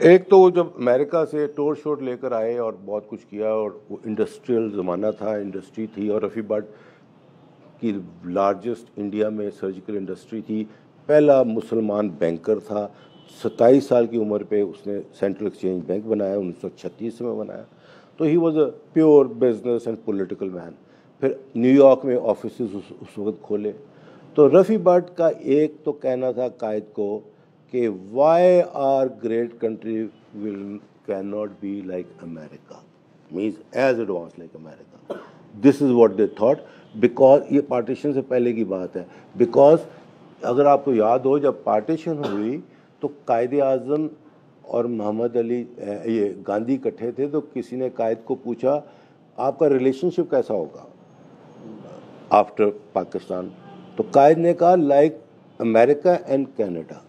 एक तो वो जब अमेरिका से टोर शोर लेकर आए और बहुत कुछ किया, और वो इंडस्ट्रियल ज़माना था, इंडस्ट्री थी, और रफ़ी भट्ट की लार्जेस्ट इंडिया में सर्जिकल इंडस्ट्री थी, पहला मुसलमान बैंकर था, 27 साल की उम्र पे उसने सेंट्रल एक्सचेंज बैंक बनाया, 1936 में बनाया। तो he was a pure business and political man. फिर न्यूयॉर्क में ऑफिस उस वक्त खोले। तो रफ़ी भट्ट का एक तो कहना था कायद को कि why our great country will can not be like America, means as advanced like America. This is what they thought, because ये पार्टीशन से पहले की बात है। बिकॉज अगर आपको याद हो, जब पार्टीशन हुई तो कायदे आज़म और मोहम्मद अली, ये गांधी इकट्ठे थे, तो किसी ने कायद को पूछा आपका रिलेशनशिप कैसा होगा आफ्टर पाकिस्तान। तो कायद ने कहा लाइक अमेरिका एंड कनाडा,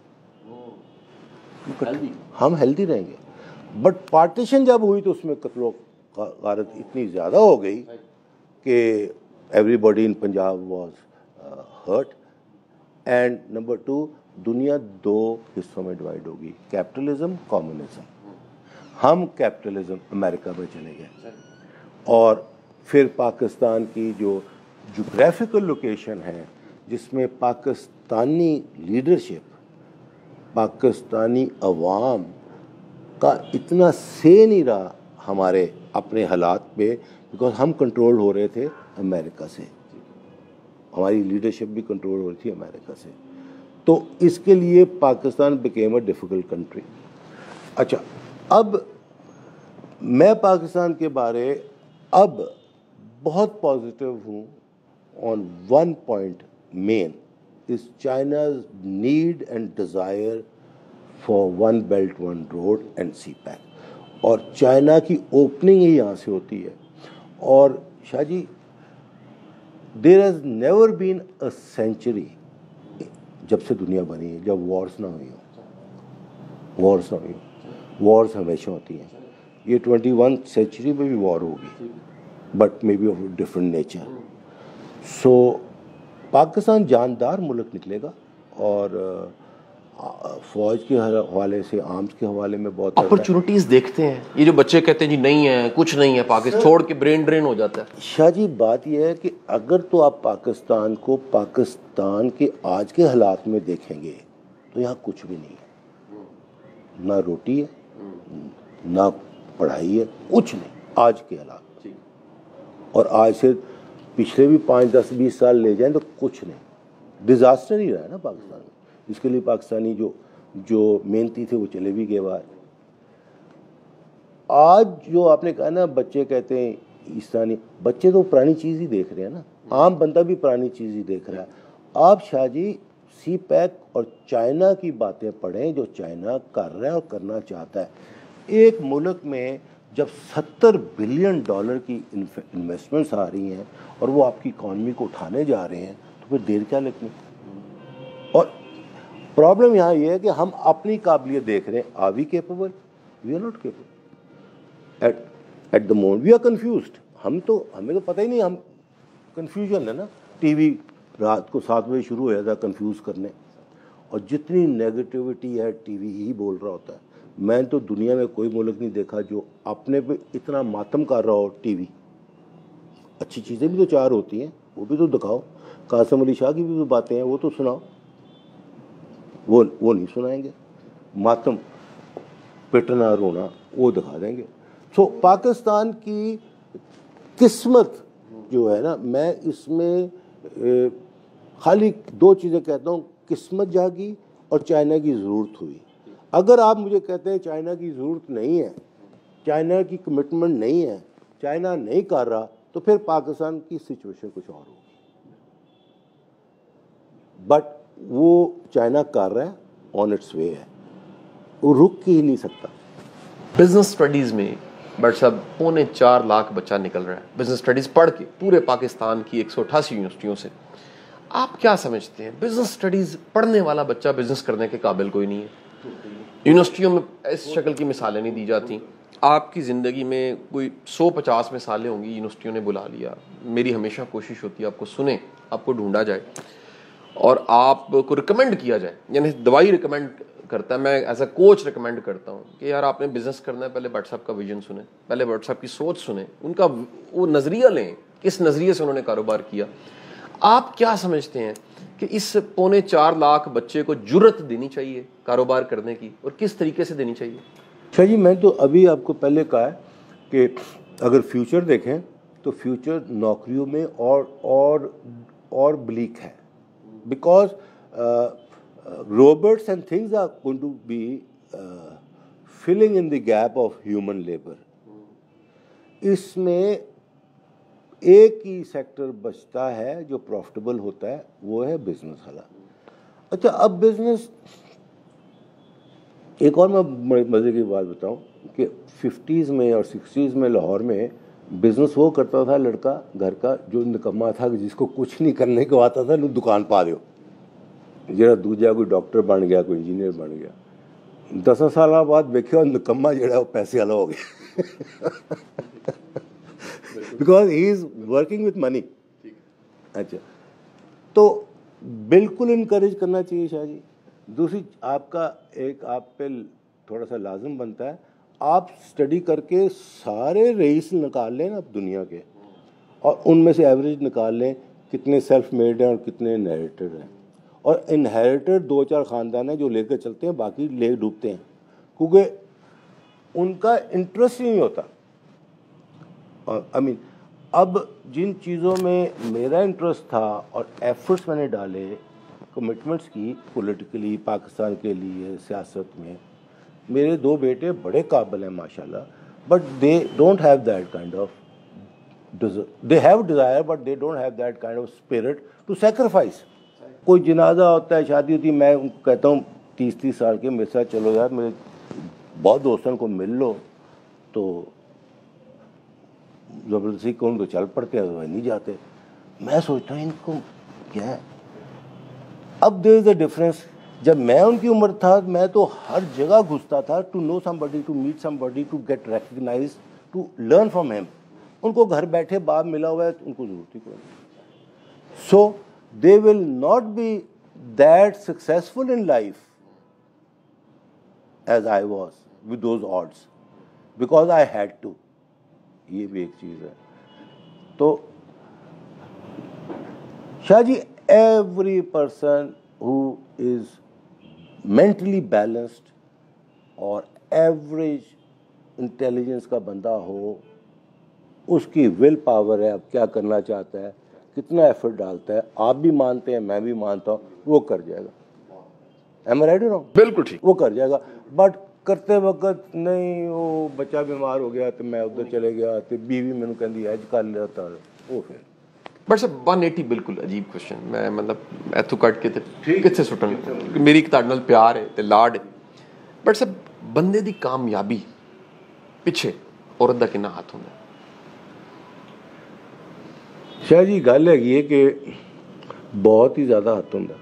हम हेल्दी रहेंगे। बट पार्टीशन जब हुई तो उसमें कत्लो गारत इतनी ज़्यादा हो गई कि everybody in Punjab was hurt. And number 2, दुनिया 2 हिस्सों में डिवाइड होगी, कैपिटलिज्म, कम्युनिज्म। हम कैपिटलिज्म अमेरिका में चले गए, और फिर पाकिस्तान की जो जोग्राफिकल लोकेशन है, जिसमें पाकिस्तानी लीडरशिप, पाकिस्तानी अवाम का इतना से नहीं रहा हमारे अपने हालात पे, बिकॉज हम कंट्रोल हो रहे थे अमेरिका से, हमारी लीडरशिप भी कंट्रोल हो रही थी अमेरिका से। तो इसके लिए Pakistan became a difficult country. अच्छा, अब मैं पाकिस्तान के बारे अब बहुत पॉजिटिव हूँ on one point main, is China's need and desire for one belt one road and CPEC, और चाइना की ओपनिंग ही यहाँ से होती है। और Shah ji, there has never been a century, जब से दुनिया बनी है, जब वॉर्स ना हुई हो। वॉर्स हमेशा होती हैं। ये 21 सेंचुरी में भी वॉर होगी, but maybe of different nature. So Pakistan जानदार मुल्क निकलेगा, और फौज के हवाले से, आर्म्स के हवाले में बहुत अपॉर्चुनिटीज देखते हैं। ये जो बच्चे कहते हैं जी नहीं है, कुछ नहीं है, पाकिस्तान छोड़ के ब्रेन ड्रेन हो जाता है। शाह जी, बात यह है कि अगर तो आप पाकिस्तान को पाकिस्तान के आज के हालात में देखेंगे तो यहाँ कुछ भी नहीं है, ना रोटी है, ना पढ़ाई है, कुछ नहीं आज के हालात। और आज से पिछले भी 5, 10, 20 साल ले जाएं तो कुछ नहीं, डिजास्टर ही रहा है ना पाकिस्तान में। इसके लिए पाकिस्तानी जो मेहनती थे वो चले भी गए बाहर। आज जो आपने कहा ना, बच्चे कहते हैं ईसानी, बच्चे तो पुरानी चीज़ ही देख रहे हैं ना, आम बंदा भी पुरानी चीज़ ही देख रहा है। आप शाह जी सी पैक और चाइना की बातें पढ़ें, जो चाइना कर रहा है और करना चाहता है। एक मुल्क में जब $70 बिलियन की इन्वेस्टमेंट्स आ रही हैं और वो आपकी इकॉनमी को उठाने जा रहे हैं, तो फिर देर क्या लगनी। और प्रॉब्लम यहाँ ये है कि हम अपनी काबिलियत देख रहे हैं। Are we capable? We are not capable at the moment. We are confused. हमें तो पता ही नहीं, हम कन्फ्यूजन है ना। टीवी रात को 7 बजे शुरू हो जाता है कन्फ्यूज़ करने, और जितनी नेगेटिविटी है टीवी ही बोल रहा होता है। मैं तो दुनिया में कोई मुल्क नहीं देखा जो अपने पे इतना मातम कर रहा हो। टीवी अच्छी चीज़ें भी तो 4 होती हैं, वो भी तो दिखाओ। कासिम अली शाह की भी तो बातें हैं, वो तो सुनाओ। वो नहीं सुनाएंगे। मातम, पिटना, रोना वो दिखा देंगे। सो पाकिस्तान की किस्मत जो है ना, मैं इसमें खाली 2 चीज़ें कहता हूँ, किस्मत जागी और चाइना की ज़रूरत हुई। अगर आप मुझे कहते हैं चाइना की ज़रूरत नहीं है, चाइना की कमिटमेंट नहीं है, चाइना नहीं कर रहा, तो फिर पाकिस्तान की सिचुएशन कुछ और होगी। बट वो चाइना कर रहा है, ऑन इट्स वे है, वो रुक ही नहीं सकता। बिजनेस स्टडीज में बट साहब 4.25 लाख बच्चा निकल रहा है बिजनेस स्टडीज पढ़ के, पूरे पाकिस्तान की 188 यूनिवर्सिटियों से। आप क्या समझते हैं, बिजनेस स्टडीज पढ़ने वाला बच्चा बिजनेस करने के काबिल कोई नहीं है? यूनिवर्सिटियों में इस शक्ल की मिसालें नहीं दी जाती। आपकी ज़िंदगी में कोई 150 मिसालें होंगी, यूनिवर्सिटियों ने बुला लिया। मेरी हमेशा कोशिश होती है आपको सुने, आपको ढूंढा जाए और आपको रिकमेंड किया जाए। यानी दवाई रिकमेंड करता है, मैं एज अ कोच रिकमेंड करता हूँ कि यार आपने बिजनेस करना है, पहले भट्ट साहब का विजन सुने, पहले भट्ट साहब की सोच सुने, उनका वो नज़रिया लें, किस नज़रिए से उन्होंने कारोबार किया। आप क्या समझते हैं कि इस 4.25 लाख बच्चे को जुर्रत देनी चाहिए कारोबार करने की, और किस तरीके से देनी चाहिए? शाह जी, मैं तो अभी आपको पहले कहा है कि अगर फ्यूचर देखें तो फ्यूचर नौकरियों में और ब्लीक है, because robots and things are going to be filling in the gap of human labor. इसमें एक ही सेक्टर बचता है जो प्रॉफिटेबल होता है, वो है बिजनेस वाला। अच्छा, अब बिजनेस, एक और मैं मज़े की बात बताऊं कि 50s में और 60s में लाहौर में बिजनेस वो करता था लड़का घर का जो निकम्मा था, जिसको कुछ नहीं करने को आता था, दुकान पा दो। जरा दूजा कोई डॉक्टर बन गया, कोई इंजीनियर बन गया। 10 साल बाद देखियो निकम्मा जड़ा वो पैसे वाला हो गया, because he is working with money. अच्छा, तो बिल्कुल इनकरेज करना चाहिए शाह जी। दूसरी, आपका एक आप पे थोड़ा सा लाजम बनता है, आप स्टडी करके सारे रईस निकाल लें ना दुनिया के, और उनमें से एवरेज निकाल लें कितने सेल्फ मेड हैं और कितने इनहेरिटेड हैं। और इनहेरिटेड 2-4 ख़ानदान हैं जो लेकर चलते हैं, बाकी ले डूबते हैं, क्योंकि उनका इंटरेस्ट ही नहीं होता। और अब जिन चीज़ों में मेरा इंटरेस्ट था और एफर्ट्स मैंने डाले, कमिटमेंट्स की पॉलिटिकली पाकिस्तान के लिए, सियासत में, मेरे 2 बेटे बड़े काबिल हैं माशाल्लाह, but they don't have that kind of, they have desire but they don't have that kind of spirit to sacrifice. कोई जनाजा होता है, शादी होती है, मैं उनको कहता हूँ 30-30 साल के मेरे साथ चलो यार, मेरे बहुत दोस्तों को मिल लो, तो ज़बरदस्ती कौन तो चल पड़ते हैं, तो नहीं जाते। मैं सोचता हूँ इनको क्या है। अब देयर इज अ डिफरेंस। जब मैं उनकी उम्र था मैं तो हर जगह घुसता था, to know somebody, to meet somebody, to get recognised, to learn from him. उनको घर बैठे बाप मिला हुआ है तो उनको जरूरत ही कोई नहीं। So they will not be that successful in life as I was with those odds, because I had to. ये भी एक चीज़ है। तो Shah ji, every person who is mentally balanced और एवरेज इंटेलिजेंस का बंदा हो, उसकी विल पावर है, अब क्या करना चाहता है, कितना एफर्ट डालता है, आप भी मानते हैं, मैं भी मानता हूँ, वो कर जाएगा। Am I right or wrong? बिल्कुल ठीक। वो कर जाएगा। बट करते वक्त नहीं, वो बच्चा बीमार हो गया तो मैं उधर चले गया, तो बीवी मैंने कहती है कर लेता, वो फिर बट सर 180 बिल्कुल अजीब क्वेश्चन। मैं मतलब इथों कट के कितने सुटन मेरी एक ਤੁਹਾਡੇ ਨਾਲ ਪਿਆਰ ਹੈ ਤੇ ਲਾਡ ਹੈ। ਬਟ ਸਰ ਬੰਦੇ ਦੀ ਕਾਮਯਾਬੀ ਪਿੱਛੇ ਔਰਤ ਦਾ ਕਿੰਨਾ ਹੱਥ ਹੁੰਦਾ? शाह जी गल हैगी है कि बहुत ही ज़्यादा हथ होंगे,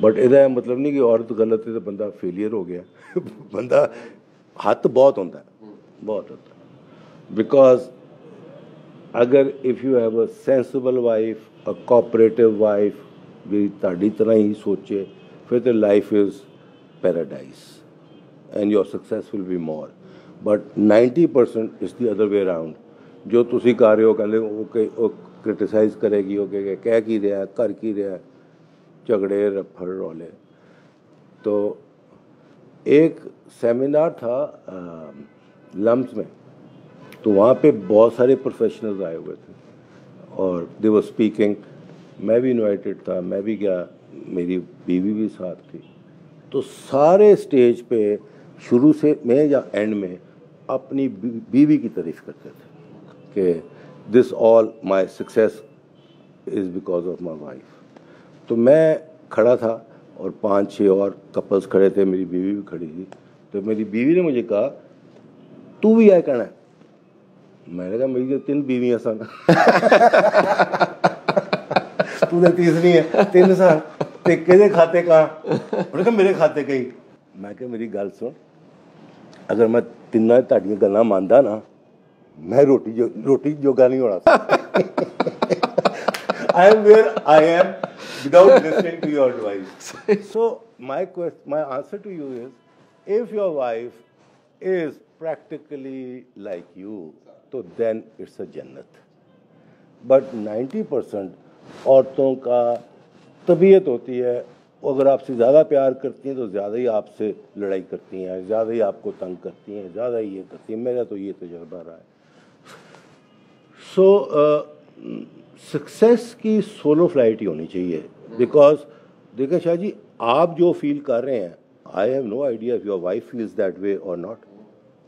बट ਇਹਦਾ मतलब नहीं कि औरत गलत है तो बंदा फेलियर हो गया। बंदा हथ बहुत होंगे, बहुत होता है। बिकॉज अगर if you have a sensible wife, a cooperative wife भी ताड़ी तरह ही सोचे, फिर तो life is paradise and your success will be more. But 90% is the other way around. जो तुसी कर रहे हो कहते वो क्रिटिसाइज करेगी, वो कह की रहा, कर की रहा, झगड़े रफड़ रौले। तो एक सेमिनार था लम्स में, तो वहाँ पे बहुत सारे प्रोफेशनल्स आए हुए थे और दे वर स्पीकिंग। मैं भी इनवाइटेड था, मैं भी गया, मेरी बीवी भी साथ थी। तो सारे स्टेज पे शुरू से मैं या एंड में अपनी बीवी की तारीफ करते थे कि this all my success is because of my wife. तो मैं खड़ा था और 5-6 और कपल्स खड़े थे, मेरी बीवी भी खड़ी थी। तो मेरी बीवी ने मुझे कहा तू भी आए कहना है। मैंने कहा मेरी तो 3 बीवियां सन। तू तो तीसरी है, 3 सन ते किहदे खाते कहाँ? उन्होंने कहा मेरे खाते कहीं। मैं कहा मेरी गल सुन, अगर मैं तिना तुहाडियां गल्लां मानदा ना, मैं रोटी जोगा नहीं होना। I am where I am without listening to your advice. So my answer to you is, if your wife is practically like you, तो then it's a जन्नत। But 90% औरतों का तबीयत होती है, अगर आपसे ज़्यादा प्यार करती हैं तो ज़्यादा ही आपसे लड़ाई करती हैं, ज़्यादा ही आपको तंग करती हैं, ज़्यादा ही ये करती हैं। मेरा तो ये तजुर्बा रहा है। सो सक्सेस की सोलो फ्लाइट ही होनी चाहिए। बिकॉज देखें शाह जी, आप जो फील कर रहे हैं, I have no idea if your wife feels that way और नॉट,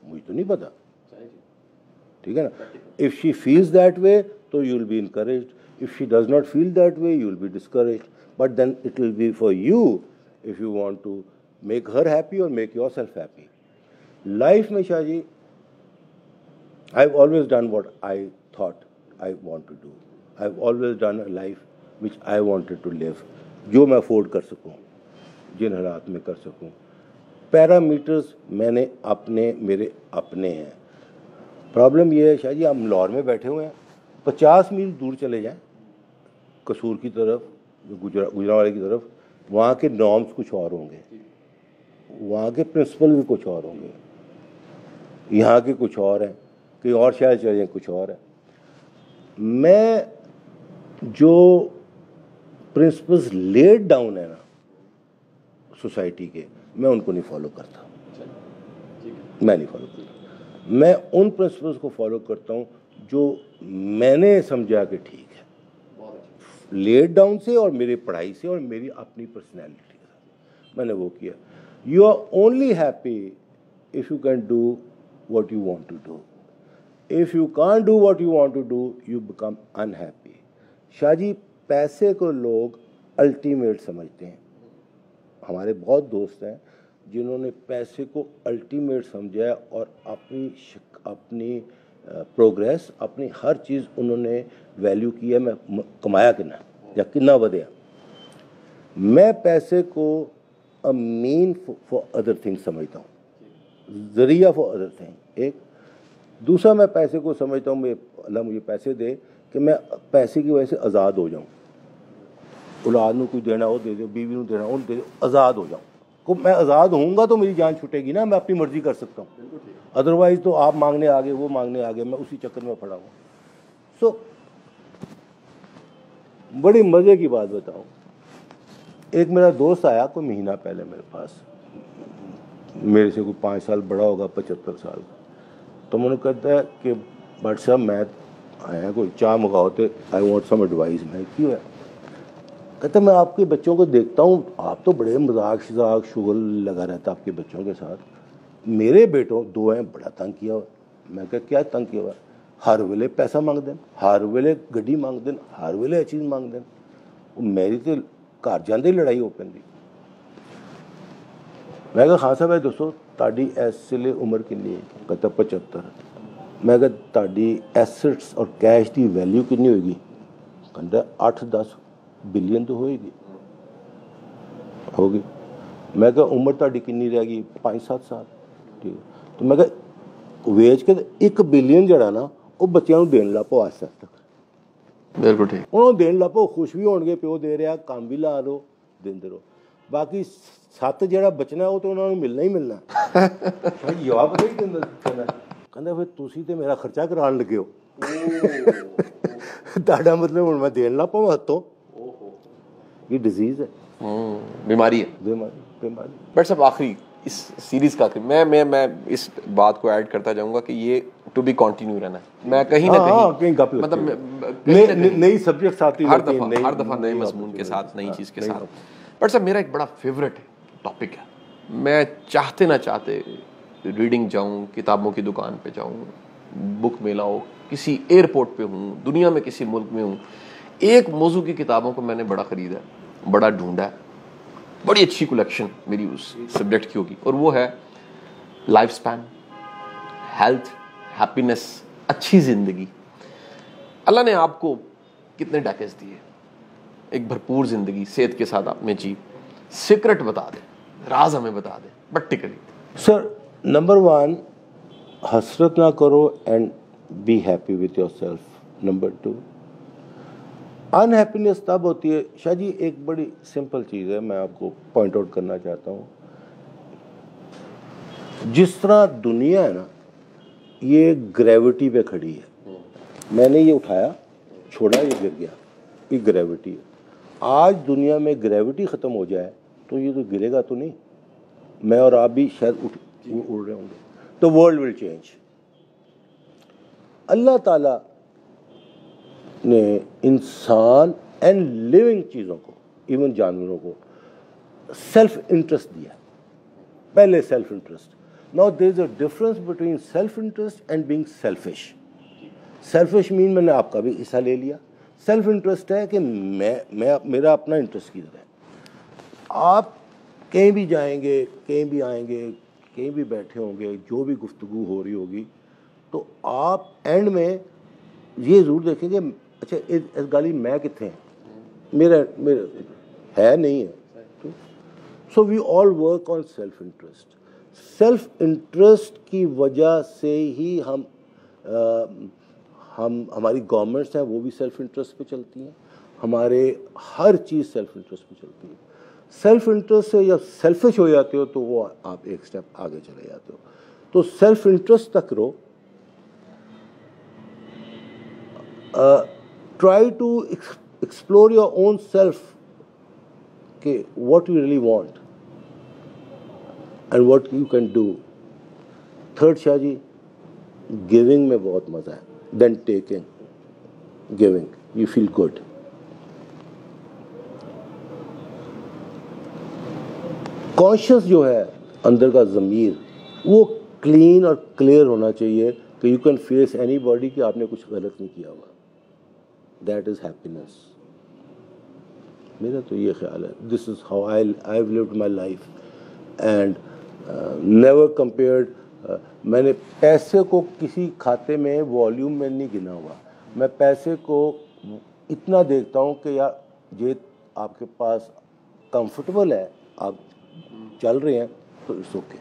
मुझे तो नहीं पता, ठीक है ना। If she feels that way तो you will be encouraged, if she does not feel that way you will be discouraged. But then it will be for you if you want to make her happy और make yourself happy. Life में Shah ji, I have always done what I thought I want to do. I have always done a life which I wanted to live, जो मैं afford कर सकूं, जिन हालात में कर सकूं। पैरामीटर्स मैंने अपने, मेरे अपने हैं। प्रॉब्लम ये है शाह जी, हम लाहौर में बैठे हुए हैं, 50 मील दूर चले जाएं कसूर की तरफ, गुजरांवाले की तरफ, वहाँ के नॉर्म्स कुछ और होंगे, वहाँ के प्रिंसिपल भी कुछ और होंगे, यहाँ के कुछ और हैं, कहीं और शहर चले जाएं कुछ और है। मैं जो प्रिंसिपल्स लेड डाउन है ना सोसाइटी के, मैं उनको नहीं फॉलो करता, मैं नहीं फॉलो करता। मैं उन प्रिंसिपल्स को फॉलो करता हूँ जो मैंने समझा कि ठीक है, लेड डाउन से और मेरी पढ़ाई से और मेरी अपनी पर्सनैलिटी से मैंने वो किया। You are only happy if you can do what you want to do. If you can't do what you want to do, you become unhappy. Shah ji, पैसे को लोग अल्टीमेट समझते हैं। हमारे बहुत दोस्त हैं जिन्होंने पैसे को अल्टीमेट समझा और अपनी प्रोग्रेस, अपनी हर चीज़ उन्होंने वैल्यू की है। मैं कमाया कितना या कितना वधिया। मैं पैसे को a mean for other things समझता हूँ, ज़रिया फॉर अदर थिंग। एक दूसरा, मैं पैसे को समझता हूँ, अल्लाह मुझे पैसे दे कि मैं पैसे की वजह से आज़ाद हो जाऊँ। औलाद को कोई देना वो दे दो, बीवी को देना वो दे दो, आज़ाद हो जाऊँ। को मैं आज़ाद होऊंगा तो मेरी जान छूटेगी ना, मैं अपनी मर्जी कर सकता हूँ। अदरवाइज तो आप मांगने आ गए, वो मांगने आ गए, मैं उसी चक्कर में पड़ा हूँ। सो बड़ी मज़े की बात बताऊँ, एक मेरा दोस्त आया कोई महीना पहले मेरे पास, मेरे से कोई 5 साल बड़ा होगा, 75 साल का। तो मैंने कहता है कि भट्ट साहब मैं आया कोई चाय मंगाओ तो आई वॉन्ट सम एडवाइस। मैं क्यों है? कहते मैं आपके बच्चों को देखता हूँ, आप तो बड़े मजाक शजाक शुगल लगा रहता आपके बच्चों के साथ। मेरे बेटों 2 हैं, बड़ा तंग किया हुआ। मैं कहा क्या तंग किया हुआ? हर वेले पैसा मांग दें, हर वेले गड्डी मांग दें, हर वेले चीज़ मांग दें। मेरी तो घर जाते ही लड़ाई हो पैंदी। मैं कहा खान साहब है दोस्तों ताड़ी इस वेले उम्र कितनी है? कहता 75। मैं कहा ताड़ी एसेट्स और कैश की वैल्यू कितनी होगी? कहता 8-10 बिलियन तो होगी। मैं कहा उम्र ताड़ी कितनी रहेगी? 5-7 साल। ठीक है, तो मैं कहा वेच के 1 बिलियन जड़ा ना वो बच्चों को देन लापो आस्ते आस्ते। बिल्कुल ठीक। उन्होंने देन लापो, खुश भी होंगे, प्यो दे रहा, काम भी ला लो, देंदे रहो। बाकी 7 जड़ा बचना वो तो उन्होंने मिलना ही मिलना। जवाब पता ही कहना फिर तुसी तो मेरा खर्चा कराने लगे हो। ताड़ा मतलब हुण मैं देन ला पावां हत्थों। ये डिजीज है, बीमारी है, बीमारी। बट सब आखिरी इस सीरीज का मैं इस बात को ऐड करता जाऊंगा कि ये टू बी कंटिन्यू रहना है। मैं कहीं ना कहीं मतलब नई सब्जेक्ट आती हर दफा नए मजमून के साथ, नई चीज के साथ। बट सब मेरा एक बड़ा फेवरेट टॉपिक है। मैं चाहते ना चाहते रीडिंग जाऊं, किताबों की दुकान पे जाऊं, बुक मेला हो, किसी एयरपोर्ट पे हूं, दुनिया में किसी मुल्क में हूं, एक मौजू की किताबों को मैंने बड़ा खरीदा, बड़ा ढूंढा, बड़ी अच्छी कलेक्शन मेरी उस सब्जेक्ट की होगी, और वो है लाइफ स्पैन, हेल्थ, हैप्पीनेस, अच्छी जिंदगी। अल्लाह ने आपको कितने डेकेड्स दिए, एक भरपूर जिंदगी सेहत के साथ आपने जी। सीक्रेट बता दे, राज हमें बता दे प्रैक्टिकली। सर नंबर 1 हसरत ना करो and be happy with yourself. Number 2 unhappiness तब होती है शाह जी, एक बड़ी सिंपल चीज़ है, मैं आपको पॉइंट आउट करना चाहता हूँ। जिस तरह दुनिया है ना, ये ग्रेविटी पे खड़ी है। मैंने ये उठाया, छोड़ा, ये गिर गया, ये ग्रेविटी है। आज दुनिया में ग्रेविटी ख़त्म हो जाए तो ये तो गिरेगा तो नहीं, मैं और आप भी शायद उड़ रहे होंगे, तो वर्ल्ड विल चेंज। अल्लाह ताला ने इंसान एंड लिविंग चीज़ों को, इवन जानवरों को, सेल्फ इंटरेस्ट दिया। पहले self interest. Now there is a difference between self interest and being selfish. Selfish mean मैंने आपका भी हिस्सा ले लिया। सेल्फ इंटरेस्ट है कि मैं मेरा अपना इंटरेस्ट किधर है। आप कहीं भी जाएंगे, कहीं भी आएंगे, कहीं भी बैठे होंगे, जो भी गुफ्तगू हो रही होगी, तो आप एंड में ये ज़रूर देखेंगे अच्छा इस गाली मैं कितने हैं, मेरा है नहीं है। So we all work on self interest. Self interest की वजह से ही हमारी गवर्नमेंट्स हैं वो भी सेल्फ इंटरेस्ट पे चलती हैं, हमारे हर चीज़ सेल्फ इंटरेस्ट पे चलती है। सेल्फ इंटरेस्ट से जब सेल्फिश हो जाते हो तो वो आप एक स्टेप आगे चले जाते हो। तो सेल्फ इंटरेस्ट तक रहो। Try to explore your own self कि what you really want and what you can do. Third Shah ji, giving में बहुत मज़ा है, than taking. Giving you feel good. Conscious जो है अंदर का ज़मीर, वो क्लीन और क्लियर होना चाहिए कि you can face any body कि आपने कुछ गलत नहीं किया हुआ। That is happiness. मेरा तो ये ख्याल है। This is how I have lived my life and never compared मैंने पैसे को किसी खाते में वॉल्यूम में नहीं गिना हुआ। मैं पैसे को इतना देखता हूँ कि यार ये आपके पास कंफर्टेबल है, आप चल रहे हैं तो इट्स ओके।